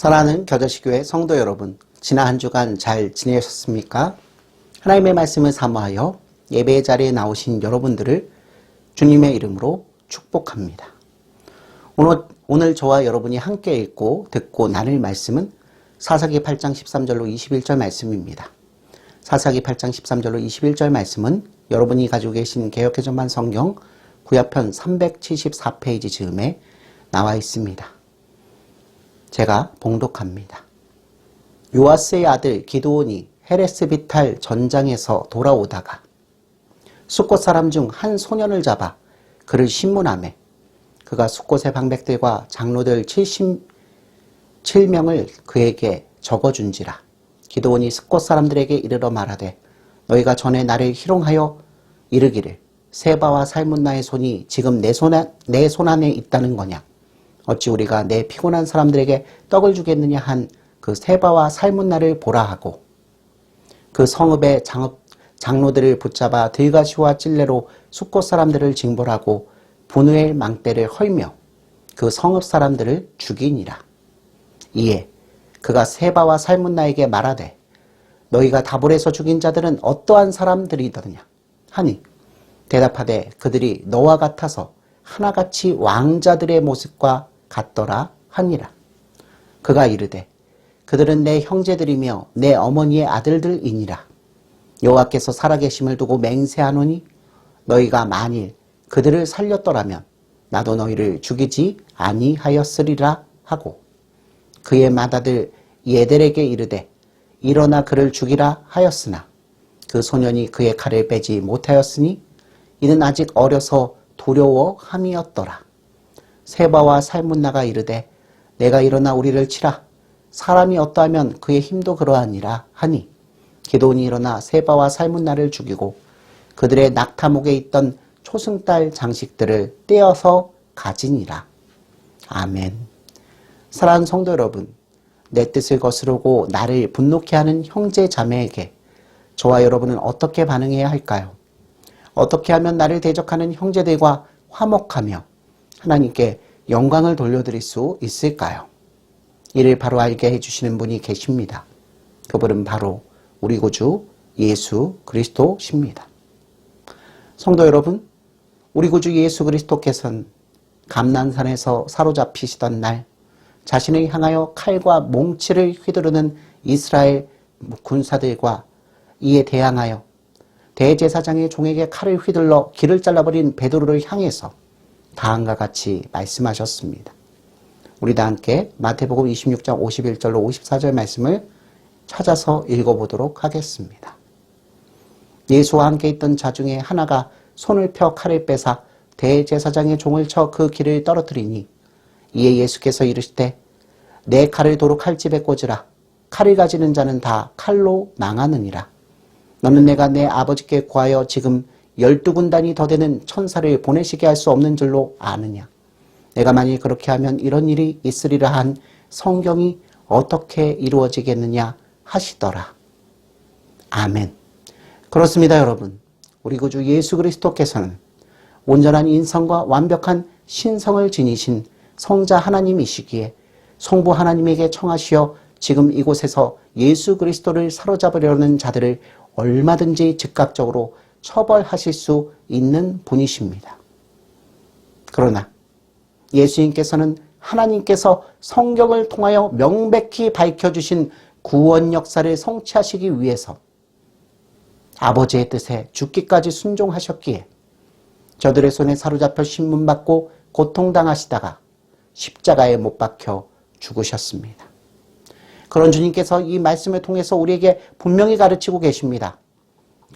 사랑하는 겨자씨교회 성도 여러분, 지난 한 주간 잘 지내셨습니까? 하나님의 말씀을 사모하여 예배의 자리에 나오신 여러분들을 주님의 이름으로 축복합니다. 오늘 저와 여러분이 함께 읽고 듣고 나눌 말씀은 사사기 8장 13절로 21절 말씀입니다. 사사기 8장 13절로 21절 말씀은 여러분이 가지고 계신 개역개정판 성경 구약편 374페이지 즈음에 나와 있습니다. 제가 봉독합니다. 요아스의 아들 기드온이 헤레스비탈 전장에서 돌아오다가 숫곳 사람 중 한 소년을 잡아 그를 신문하매 그가 숫곳의 방백들과 장로들 77명을 그에게 적어준지라. 기드온이 숫곳 사람들에게 이르러 말하되 너희가 전에 나를 희롱하여 이르기를 세바와 살문나의 손이 지금 내 손 안에 있다는 거냐. 어찌 우리가 내 피곤한 사람들에게 떡을 주겠느냐 한 그 세바와 살문나를 보라 하고 그 성읍의 장로들을 붙잡아 들가시와 찔레로 숫곳 사람들을 징벌하고 분우엘 망대를 헐며 그 성읍 사람들을 죽이니라. 이에 그가 세바와 살문나에게 말하되 너희가 다볼에서 죽인 자들은 어떠한 사람들이더냐 하니 대답하되 그들이 너와 같아서 하나같이 왕자들의 모습과 같더라 하니라. 그가 이르되 그들은 내 형제들이며 내 어머니의 아들들이니라. 여호와께서 살아계심을 두고 맹세하노니 너희가 만일 그들을 살렸더라면 나도 너희를 죽이지 아니하였으리라 하고 그의 맏아들 예델에게 이르되 일어나 그를 죽이라 하였으나 그 소년이 그의 칼을 빼지 못하였으니 이는 아직 어려서 두려워함이었더라. 세바와 살문나가 이르되 내가 일어나 우리를 치라. 사람이 어떠하면 그의 힘도 그러하니라 하니 기드온이 일어나 세바와 살문나를 죽이고 그들의 낙타목에 있던 초승달 장식들을 떼어서 가지니라. 아멘. 사랑하는 성도 여러분, 내 뜻을 거스르고 나를 분노케 하는 형제 자매에게 저와 여러분은 어떻게 반응해야 할까요? 어떻게 하면 나를 대적하는 형제들과 화목하며 하나님께 영광을 돌려드릴 수 있을까요? 이를 바로 알게 해주시는 분이 계십니다. 그분은 바로 우리 구주 예수 그리스도십니다. 성도 여러분, 우리 구주 예수 그리스도께서는 감난산에서 사로잡히시던 날 자신을 향하여 칼과 몽치를 휘두르는 이스라엘 군사들과 이에 대항하여 대제사장의 종에게 칼을 휘둘러 길을 잘라버린 베드로를 향해서 다음과 같이 말씀하셨습니다. 우리 다 함께 마태복음 26장 51절로 54절 말씀을 찾아서 읽어보도록 하겠습니다. 예수와 함께 있던 자 중에 하나가 손을 펴 칼을 빼사 대제사장의 종을 쳐 그 길을 떨어뜨리니 이에 예수께서 이르시되 내 칼을 도로 칼집에 꽂으라. 칼을 가지는 자는 다 칼로 망하느니라. 너는 내가 내 아버지께 구하여 지금 12군단이 더 되는 천사를 보내시게 할 수 없는 줄로 아느냐. 내가 만일 그렇게 하면 이런 일이 있으리라 한 성경이 어떻게 이루어지겠느냐 하시더라. 아멘. 그렇습니다, 여러분. 우리 구주 예수 그리스도께서는 온전한 인성과 완벽한 신성을 지니신 성자 하나님이시기에 성부 하나님에게 청하시어 지금 이곳에서 예수 그리스도를 사로잡으려는 자들을 얼마든지 즉각적으로 처벌하실 수 있는 분이십니다. 그러나 예수님께서는 하나님께서 성경을 통하여 명백히 밝혀주신 구원 역사를 성취하시기 위해서 아버지의 뜻에 죽기까지 순종하셨기에 저들의 손에 사로잡혀 신문받고 고통당하시다가 십자가에 못 박혀 죽으셨습니다. 그런 주님께서 이 말씀을 통해서 우리에게 분명히 가르치고 계십니다.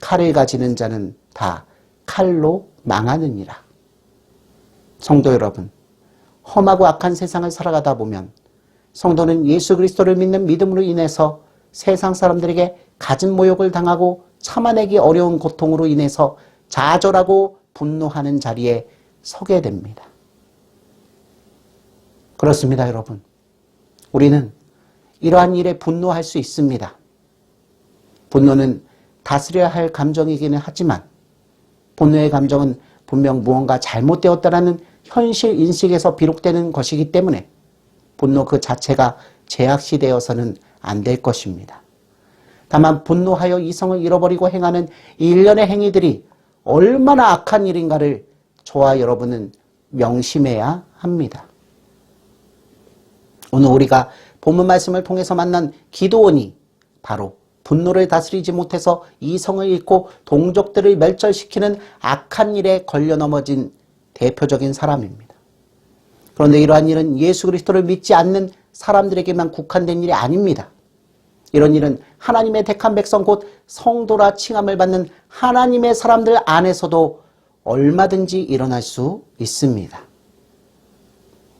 칼을 가지는 자는 다 칼로 망하느니라. 성도 여러분, 험하고 악한 세상을 살아가다 보면 성도는 예수 그리스도를 믿는 믿음으로 인해서 세상 사람들에게 갖은 모욕을 당하고 참아내기 어려운 고통으로 인해서 좌절하고 분노하는 자리에 서게 됩니다. 그렇습니다, 여러분. 우리는 이러한 일에 분노할 수 있습니다. 분노는 다스려야 할 감정이기는 하지만 분노의 감정은 분명 무언가 잘못되었다라는 현실 인식에서 비롯되는 것이기 때문에 분노 그 자체가 제약시되어서는 안 될 것입니다. 다만 분노하여 이성을 잃어버리고 행하는 일련의 행위들이 얼마나 악한 일인가를 저와 여러분은 명심해야 합니다. 오늘 우리가 본문 말씀을 통해서 만난 기드온이 바로 분노를 다스리지 못해서 이성을 잃고 동족들을 멸절시키는 악한 일에 걸려 넘어진 대표적인 사람입니다. 그런데 이러한 일은 예수 그리스도를 믿지 않는 사람들에게만 국한된 일이 아닙니다. 이런 일은 하나님의 택한 백성 곧 성도라 칭함을 받는 하나님의 사람들 안에서도 얼마든지 일어날 수 있습니다.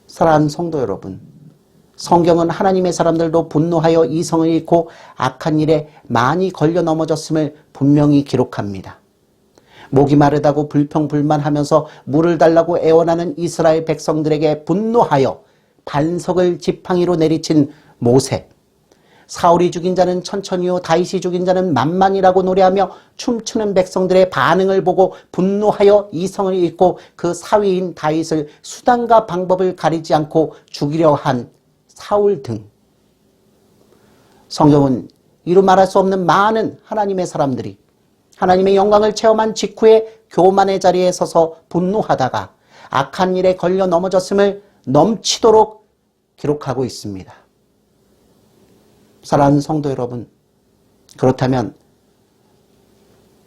사랑하는 성도 여러분, 성경은 하나님의 사람들도 분노하여 이성을 잃고 악한 일에 많이 걸려 넘어졌음을 분명히 기록합니다. 목이 마르다고 불평불만하면서 물을 달라고 애원하는 이스라엘 백성들에게 분노하여 반석을 지팡이로 내리친 모세, 사울이 죽인 자는 천천히요 다윗이 죽인 자는 만만이라고 노래하며 춤추는 백성들의 반응을 보고 분노하여 이성을 잃고 그 사위인 다윗을 수단과 방법을 가리지 않고 죽이려 한 사울 등, 성경은 이루 말할 수 없는 많은 하나님의 사람들이 하나님의 영광을 체험한 직후에 교만의 자리에 서서 분노하다가 악한 일에 걸려 넘어졌음을 넘치도록 기록하고 있습니다. 사랑하는 성도 여러분, 그렇다면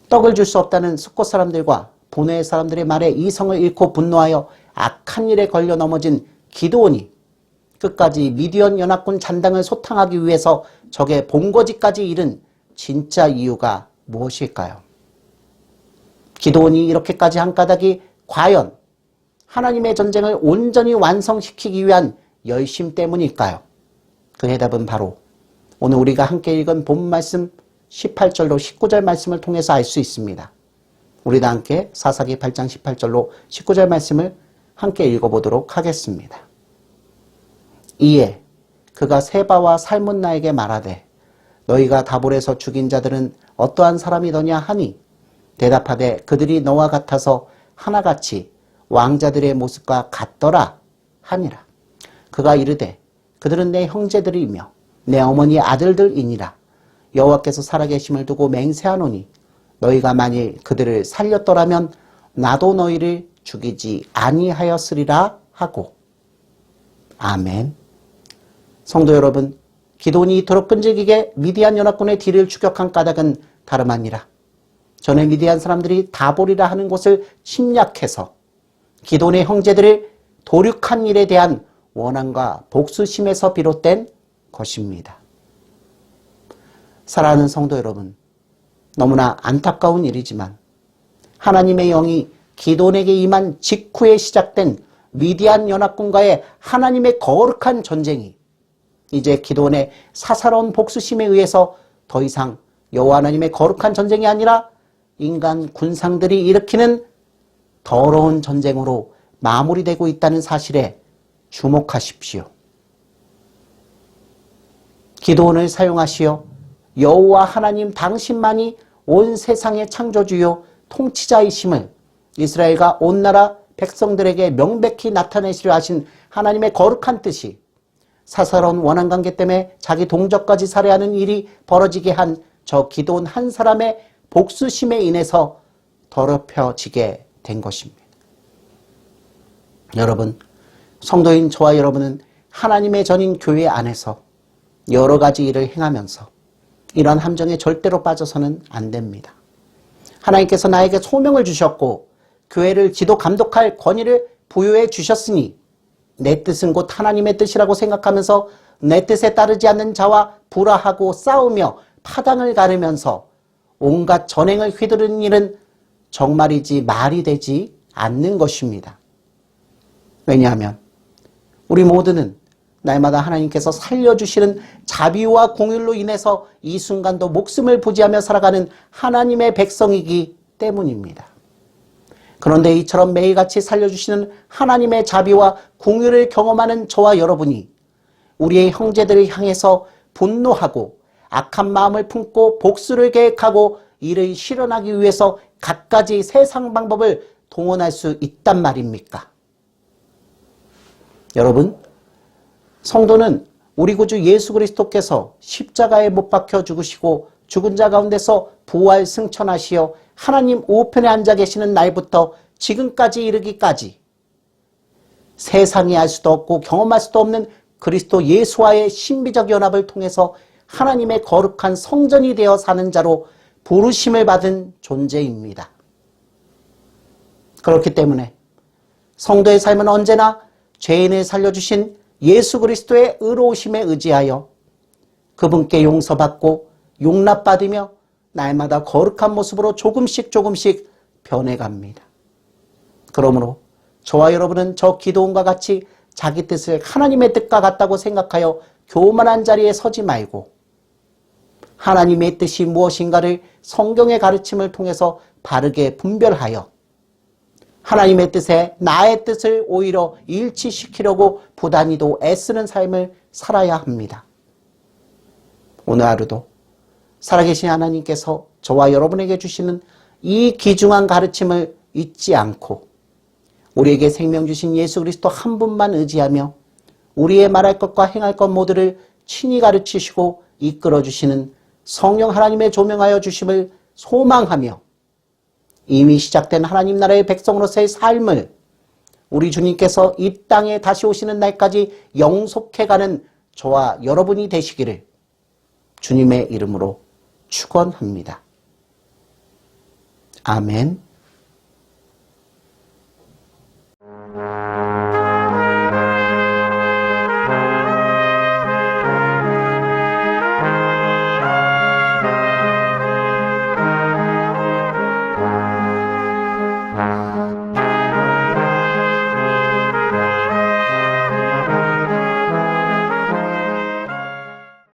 떡을 줄 수 없다는 숫곳 사람들과 본회의 사람들의 말에 이성을 잃고 분노하여 악한 일에 걸려 넘어진 기드온이 끝까지 미디안 연합군 잔당을 소탕하기 위해서 적의 본거지까지 이른 진짜 이유가 무엇일까요? 기드온이 이렇게까지 한 까닭이 과연 하나님의 전쟁을 온전히 완성시키기 위한 열심 때문일까요? 그 해답은 바로 오늘 우리가 함께 읽은 본 말씀 18절로 19절 말씀을 통해서 알 수 있습니다. 우리도 함께 사사기 8장 18절로 19절 말씀을 함께 읽어보도록 하겠습니다. 이에 그가 세바와 살문나에게 말하되 너희가 다볼에서 죽인 자들은 어떠한 사람이더냐 하니 대답하되 그들이 너와 같아서 하나같이 왕자들의 모습과 같더라 하니라. 그가 이르되 그들은 내 형제들이며 내 어머니 아들들이니라. 여호와께서 살아계심을 두고 맹세하노니 너희가 만일 그들을 살렸더라면 나도 너희를 죽이지 아니하였으리라 하고. 아멘. 성도 여러분, 기드온이 이토록 끈질기게 미디안 연합군의 뒤를 추격한 까닭은 다름 아니라 전에 미디안 사람들이 다볼이라 하는 곳을 침략해서 기드온의 형제들을 도륙한 일에 대한 원한과 복수심에서 비롯된 것입니다. 사랑하는 성도 여러분, 너무나 안타까운 일이지만 하나님의 영이 기드온에게 임한 직후에 시작된 미디안 연합군과의 하나님의 거룩한 전쟁이 이제 기드온의 사사로운 복수심에 의해서 더 이상 여호와 하나님의 거룩한 전쟁이 아니라 인간 군상들이 일으키는 더러운 전쟁으로 마무리되고 있다는 사실에 주목하십시오. 기드온을 사용하시어 여호와 하나님 당신만이 온 세상의 창조주요 통치자이심을 이스라엘과 온 나라 백성들에게 명백히 나타내시려 하신 하나님의 거룩한 뜻이 사사로운 원한관계 때문에 자기 동족까지 살해하는 일이 벌어지게 한 저 기드온 한 사람의 복수심에 인해서 더럽혀지게 된 것입니다. 여러분, 성도인 저와 여러분은 하나님의 전인 교회 안에서 여러 가지 일을 행하면서 이러한 함정에 절대로 빠져서는 안 됩니다. 하나님께서 나에게 소명을 주셨고 교회를 지도 감독할 권위를 부여해 주셨으니 내 뜻은 곧 하나님의 뜻이라고 생각하면서 내 뜻에 따르지 않는 자와 불화하고 싸우며 파당을 가르면서 온갖 전행을 휘두르는 일은 정말이지 말이 되지 않는 것입니다. 왜냐하면 우리 모두는 날마다 하나님께서 살려주시는 자비와 공율로 인해서 이 순간도 목숨을 부지하며 살아가는 하나님의 백성이기 때문입니다. 그런데 이처럼 매일같이 살려주시는 하나님의 자비와 공율을 경험하는 저와 여러분이 우리의 형제들을 향해서 분노하고 악한 마음을 품고 복수를 계획하고 이를 실현하기 위해서 갖가지 세상 방법을 동원할 수 있단 말입니까? 여러분, 성도는 우리 구주 예수 그리스도께서 십자가에 못 박혀 죽으시고 죽은 자 가운데서 부활 승천하시어 하나님 우편에 앉아 계시는 날부터 지금까지 이르기까지 세상이 알 수도 없고 경험할 수도 없는 그리스도 예수와의 신비적 연합을 통해서 하나님의 거룩한 성전이 되어 사는 자로 부르심을 받은 존재입니다. 그렇기 때문에 성도의 삶은 언제나 죄인을 살려주신 예수 그리스도의 의로우심에 의지하여 그분께 용서받고 용납받으며 날마다 거룩한 모습으로 조금씩 변해갑니다. 그러므로 저와 여러분은 저 기도원과 같이 자기 뜻을 하나님의 뜻과 같다고 생각하여 교만한 자리에 서지 말고 하나님의 뜻이 무엇인가를 성경의 가르침을 통해서 바르게 분별하여 하나님의 뜻에 나의 뜻을 오히려 일치시키려고 부단히도 애쓰는 삶을 살아야 합니다. 오늘 하루도 살아계신 하나님께서 저와 여러분에게 주시는 이 귀중한 가르침을 잊지 않고 우리에게 생명 주신 예수 그리스도 한 분만 의지하며 우리의 말할 것과 행할 것 모두를 친히 가르치시고 이끌어 주시는 성령 하나님의 조명하여 주심을 소망하며 이미 시작된 하나님 나라의 백성으로서의 삶을 우리 주님께서 이 땅에 다시 오시는 날까지 영속해가는 저와 여러분이 되시기를 주님의 이름으로 축원합니다. 아멘.